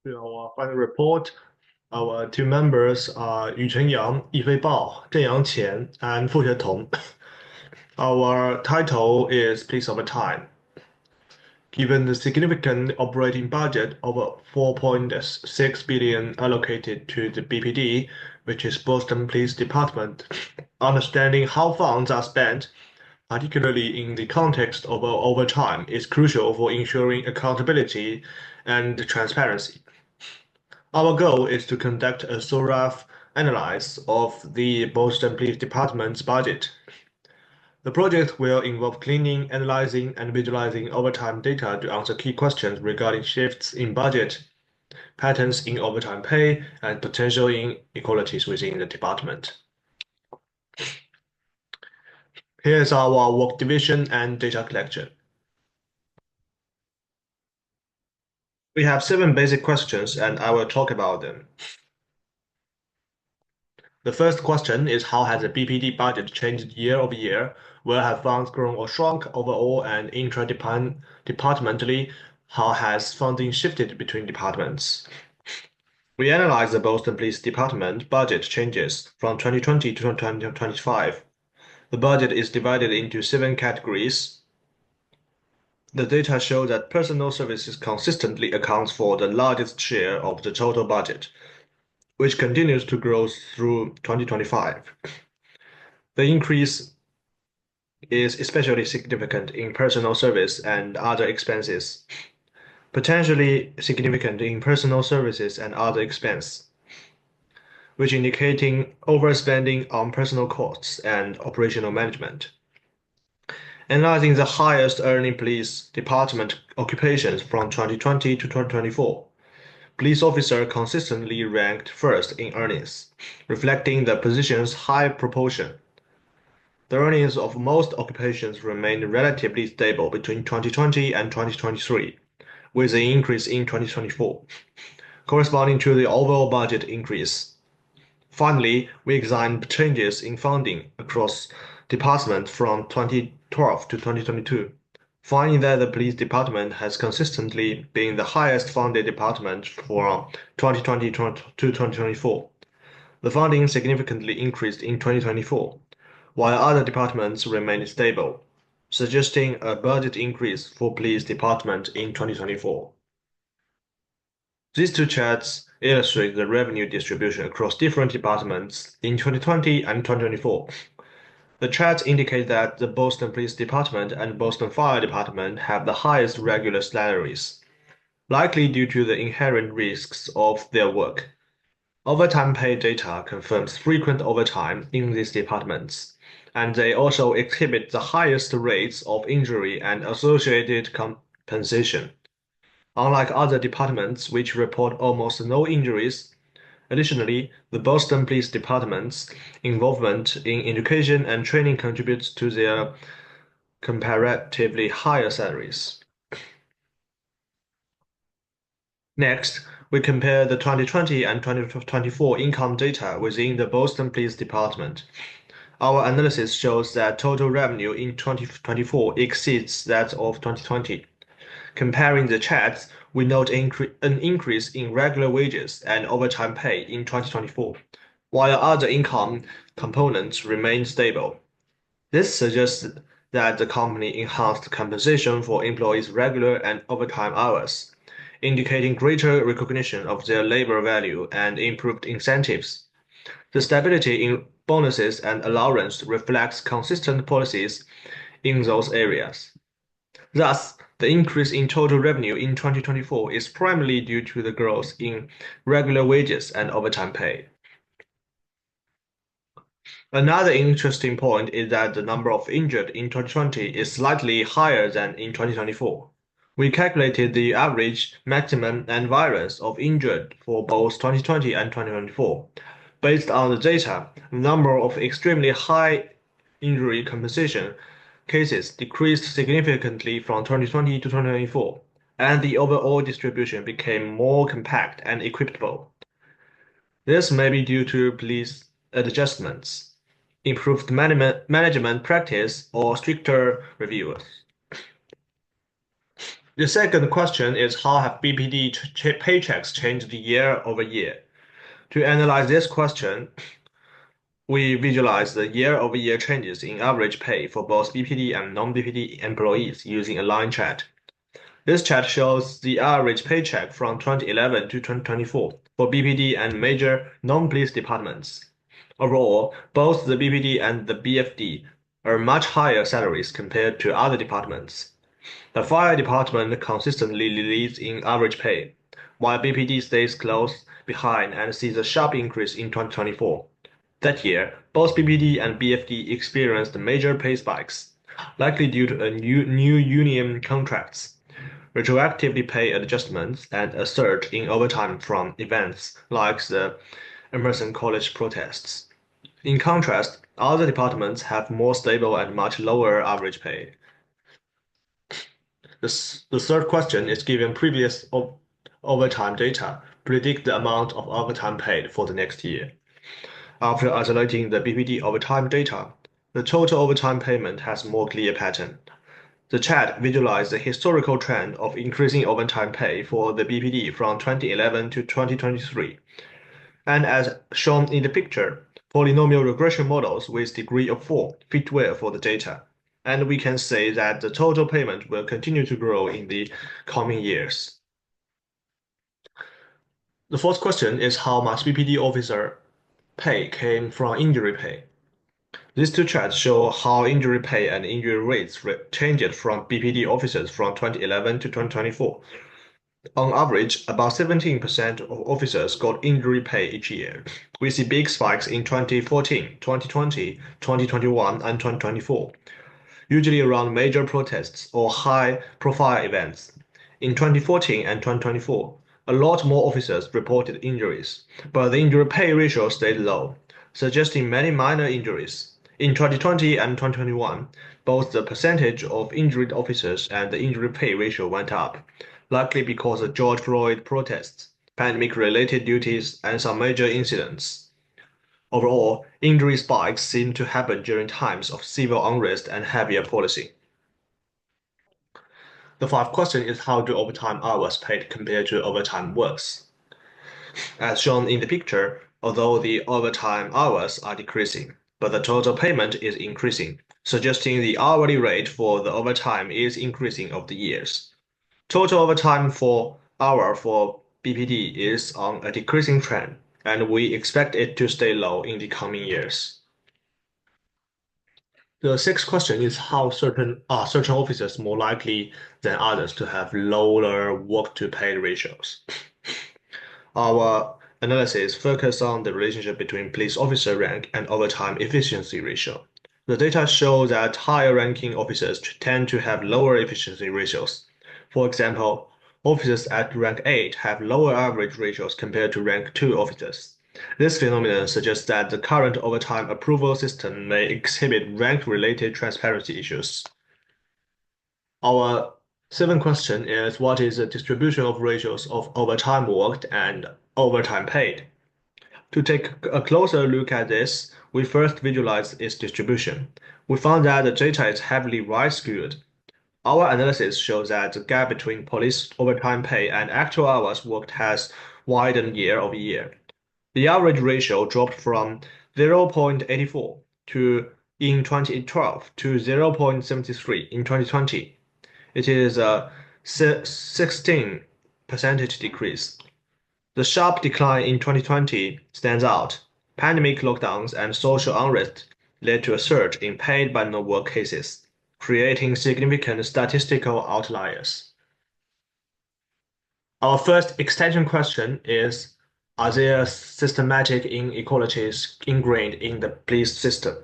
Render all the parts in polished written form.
To our final report, our two members are Yuchen Yang, Yifei Bao, Zhenyang Qian, and Fu Tong. Our title is Please Over Time. Given the significant operating budget of 4.6 billion allocated to the BPD, which is Boston Police Department, understanding how funds are spent, particularly in the context of overtime, is crucial for ensuring accountability and transparency. Our goal is to conduct a thorough analysis of the Boston Police Department's budget. The project will involve cleaning, analyzing, and visualizing overtime data to answer key questions regarding shifts in budget, patterns in overtime pay, and potential inequalities within the department. Here's our work division and data collection. We have 7 basic questions, and I will talk about them. The first question is how has the BPD budget changed year over year? Where have funds grown or shrunk overall and intra-departmentally? How has funding shifted between departments? We analyzed the Boston Police Department budget changes from 2020 to 2025. The budget is divided into 7 categories. The data show that personnel services consistently accounts for the largest share of the total budget, which continues to grow through 2025. The increase is especially significant in personnel service and other expenses, potentially significant in personnel services and other expense, which indicating overspending on personnel costs and operational management. Analyzing the highest earning police department occupations from 2020 to 2024, police officer consistently ranked first in earnings, reflecting the position's high proportion. The earnings of most occupations remained relatively stable between 2020 and 2023, with an increase in 2024, corresponding to the overall budget increase. Finally, we examined changes in funding across departments from 2012 to 2022, finding that the police department has consistently been the highest funded department from 2020 to 2024. The funding significantly increased in 2024, while other departments remained stable, suggesting a budget increase for police department in 2024. These two charts illustrate the revenue distribution across different departments in 2020 and 2024. The charts indicate that the Boston Police Department and Boston Fire Department have the highest regular salaries, likely due to the inherent risks of their work. Overtime pay data confirms frequent overtime in these departments, and they also exhibit the highest rates of injury and associated compensation. Unlike other departments which report almost no injuries, additionally, the Boston Police Department's involvement in education and training contributes to their comparatively higher salaries. Next, we compare the 2020 and 2024 income data within the Boston Police Department. Our analysis shows that total revenue in 2024 exceeds that of 2020. Comparing the charts, we note an increase in regular wages and overtime pay in 2024, while other income components remain stable. This suggests that the company enhanced compensation for employees' regular and overtime hours, indicating greater recognition of their labor value and improved incentives. The stability in bonuses and allowance reflects consistent policies in those areas. Thus, the increase in total revenue in 2024 is primarily due to the growth in regular wages and overtime pay. Another interesting point is that the number of injured in 2020 is slightly higher than in 2024. We calculated the average, maximum, and variance of injured for both 2020 and 2024. Based on the data, the number of extremely high injury compensation cases decreased significantly from 2020 to 2024, and the overall distribution became more compact and equitable. This may be due to police adjustments, improved management practice, or stricter reviews. The second question is how have BPD paychecks changed year over year? To analyze this question, we visualize the year-over-year changes in average pay for both BPD and non-BPD employees using a line chart. This chart shows the average paycheck from 2011 to 2024 for BPD and major non-police departments. Overall, both the BPD and the BFD earn much higher salaries compared to other departments. The fire department consistently leads in average pay, while BPD stays close behind and sees a sharp increase in 2024. That year, both BPD and BFD experienced major pay spikes, likely due to a new union contracts, retroactive pay adjustments, and a surge in overtime from events like the Emerson College protests. In contrast, other departments have more stable and much lower average pay. The third question is given previous overtime data, predict the amount of overtime paid for the next year. After isolating the BPD overtime data, the total overtime payment has more clear pattern. The chart visualizes the historical trend of increasing overtime pay for the BPD from 2011 to 2023. And as shown in the picture, polynomial regression models with degree of 4 fit well for the data. And we can say that the total payment will continue to grow in the coming years. The fourth question is how much BPD officer pay came from injury pay. These two charts show how injury pay and injury rates changed from BPD officers from 2011 to 2024. On average, about 17% of officers got injury pay each year. We see big spikes in 2014, 2020, 2021, and 2024, usually around major protests or high-profile events. In 2014 and 2024, a lot more officers reported injuries, but the injury pay ratio stayed low, suggesting many minor injuries. In 2020 and 2021, both the percentage of injured officers and the injury pay ratio went up, likely because of George Floyd protests, pandemic-related duties, and some major incidents. Overall, injury spikes seem to happen during times of civil unrest and heavier policy. The fifth question is how do overtime hours paid compared to overtime works? As shown in the picture, although the overtime hours are decreasing, but the total payment is increasing, suggesting the hourly rate for the overtime is increasing over the years. Total overtime for hour for BPD is on a decreasing trend, and we expect it to stay low in the coming years. The sixth question is how certain officers more likely than others to have lower work-to-pay ratios. Our analysis focused on the relationship between police officer rank and overtime efficiency ratio. The data show that higher ranking officers tend to have lower efficiency ratios. For example, officers at rank 8 have lower average ratios compared to rank 2 officers. This phenomenon suggests that the current overtime approval system may exhibit rank-related transparency issues. Our seventh question is what is the distribution of ratios of overtime worked and overtime paid? To take a closer look at this, we first visualize its distribution. We found that the data is heavily right-skewed. Our analysis shows that the gap between police overtime pay and actual hours worked has widened year over year. The average ratio dropped from 0.84 in 2012 to 0.73 in 2020. It is a 16 percentage decrease. The sharp decline in 2020 stands out. Pandemic lockdowns and social unrest led to a surge in paid but no work cases, creating significant statistical outliers. Our first extension question is, are there systematic inequalities ingrained in the police system?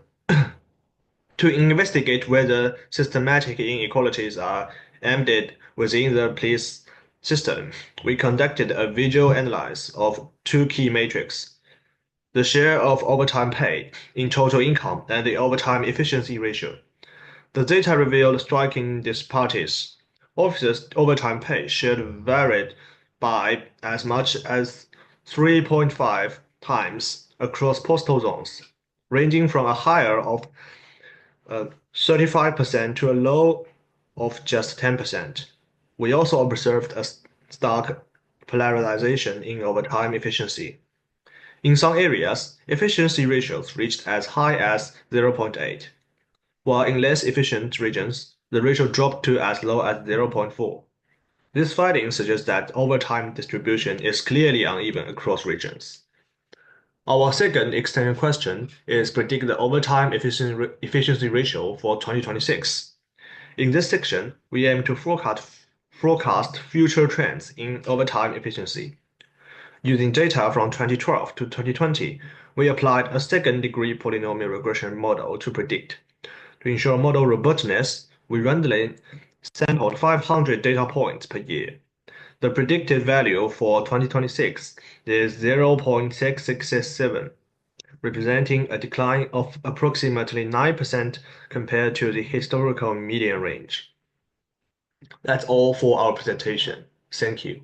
To investigate whether systematic inequalities are embedded within the police system, we conducted a visual analysis of two key metrics: the share of overtime pay in total income and the overtime efficiency ratio. The data revealed striking disparities. Officers' overtime pay should varied by as much as 3.5 times across postal zones, ranging from a higher of 35% to a low of just 10%. We also observed a stark polarization in overtime efficiency. In some areas, efficiency ratios reached as high as 0.8, while in less efficient regions, the ratio dropped to as low as 0.4. This finding suggests that overtime distribution is clearly uneven across regions. Our second extension question is predict the overtime efficiency ratio for 2026. In this section, we aim to forecast future trends in overtime efficiency. Using data from 2012 to 2020, we applied a second-degree polynomial regression model to predict. To ensure model robustness, we randomly sampled 500 data points per year. The predicted value for 2026 is 0.6667, representing a decline of approximately 9% compared to the historical median range. That's all for our presentation. Thank you.